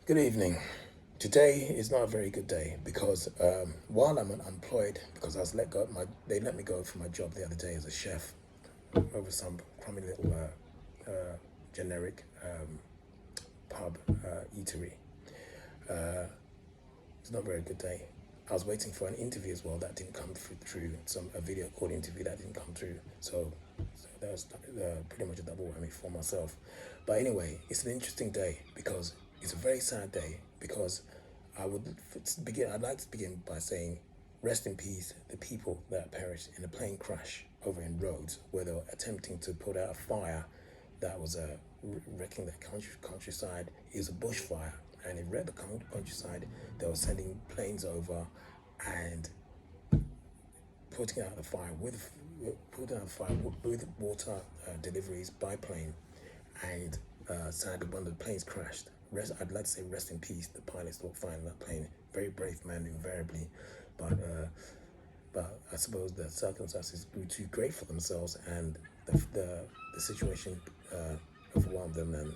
Good evening. Today is not a very good day because while I'm unemployed, because I was let go, they let me go from my job the other day as a chef over some crummy little generic pub eatery. It's not a very good day. I was waiting for an interview as well that didn't come through. A video call interview that didn't come through. So that was pretty much a double whammy for myself. But anyway, it's an interesting day because it's a very sad day because I would begin. I'd like to begin by saying, rest in peace, the people that perished in a plane crash over in Rhodes, where they were attempting to put out a fire that was wrecking the countryside. It was a bushfire, and it wrecked the countryside. They were sending planes over and putting out the fire with water deliveries by plane, and sadly one of the planes crashed. I'd like to say rest in peace. The pilots were flying that plane. Very brave man, invariably, but I suppose the circumstances grew too great for themselves, and the situation overwhelmed them, and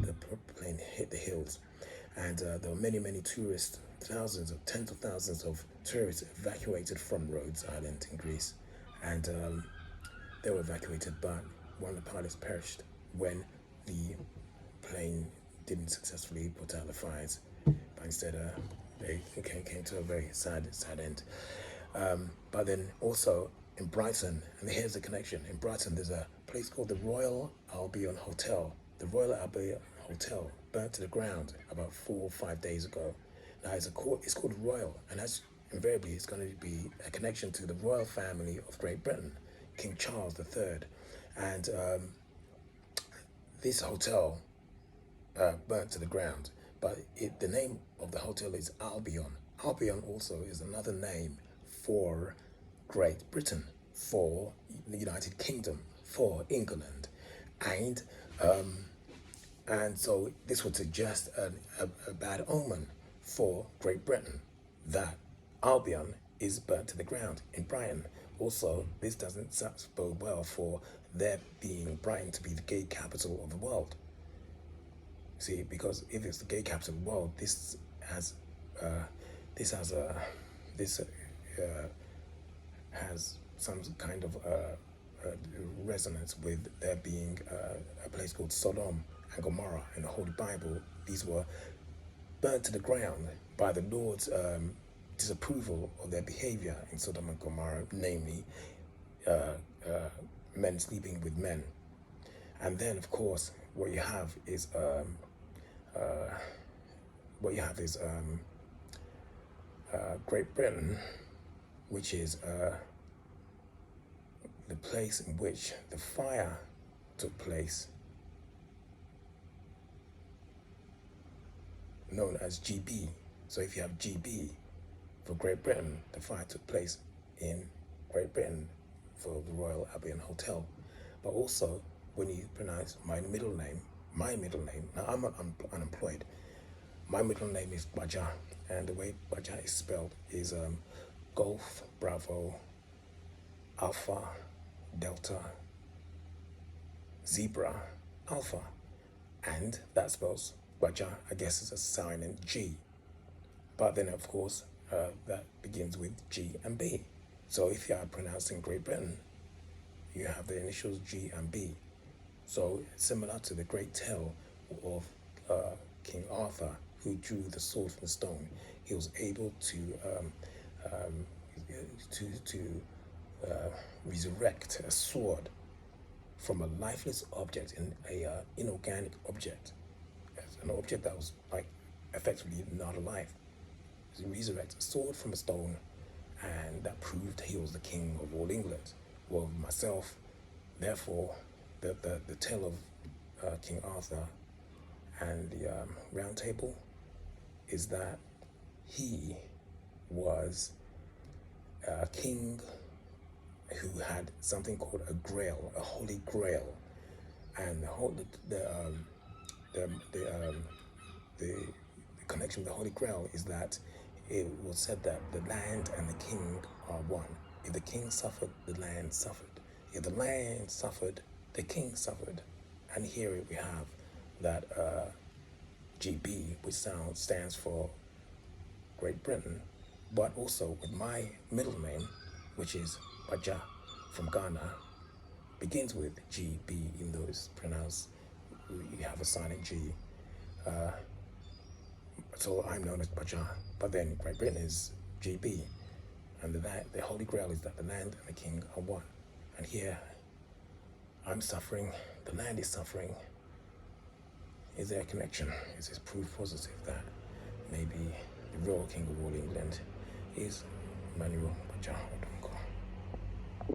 the plane hit the hills, and there were many tourists, tens of thousands of tourists evacuated from Rhodes Island in Greece, and they were evacuated, but one of the pilots perished when the plane didn't successfully put out the fires, but instead they came to a very sad end. But then also in Brighton, and here's the connection. In Brighton, there's a place called the Royal Albion Hotel. The Royal Albion Hotel burnt to the ground about 4 or 5 days ago. Now it's called Royal, and that's invariably it's going to be a connection to the royal family of Great Britain, King Charles III, and this hotel burnt to the ground. But the name of the hotel is Albion. Albion also is another name for Great Britain, for the United Kingdom, for England, and so this would suggest a bad omen for Great Britain, that Albion is burnt to the ground in Brighton. Also, this doesn't bode well for there being Brighton to be the gay capital of the world. See, because if it's the gay capital of the world, this has a this has some kind of resonance with there being a place called Sodom and Gomorrah in the Holy Bible. These were burnt to the ground by the Lord's disapproval of their behavior in Sodom and Gomorrah, namely men sleeping with men. And then, of course, what you have is Great Britain, which is the place in which the fire took place, known as GB. So if you have GB for Great Britain, the fire took place in Great Britain for the Royal Albion Hotel. But also, when you pronounce my middle name, now I'm unemployed. My middle name is Baja, and the way Baja is spelled is Golf, Bravo, Alpha, Delta, Zebra, Alpha, and that spells Baja, I guess, is a silent G. But then, of course, that begins with G and B. So if you are pronouncing Great Britain, you have the initials G and B. So similar to the great tale of King Arthur, who drew the sword from the stone, he was able to resurrect a sword from a lifeless object and a inorganic object, an object that was like effectively not alive. He resurrected a sword from a stone, and that proved he was the king of all England. Well, myself, therefore, the tale of King Arthur and the Round Table is that he was a king who had something called a grail, a holy grail, and the connection with the holy grail is that it was said that the land and the king are one. If the king suffered, the land suffered. If the land suffered, the king suffered. And here we have that GB, which stands for Great Britain, but also with my middle name, which is Baja from Ghana, begins with GB, even though it's pronounced, you have a silent G. So I'm known as Baja, but then Great Britain is GB, and the Holy Grail is that the land and the king are one. And here, I'm suffering, the land is suffering. Is there a connection? Is this proof positive that maybe the real king of all England is Emmanuel Baja?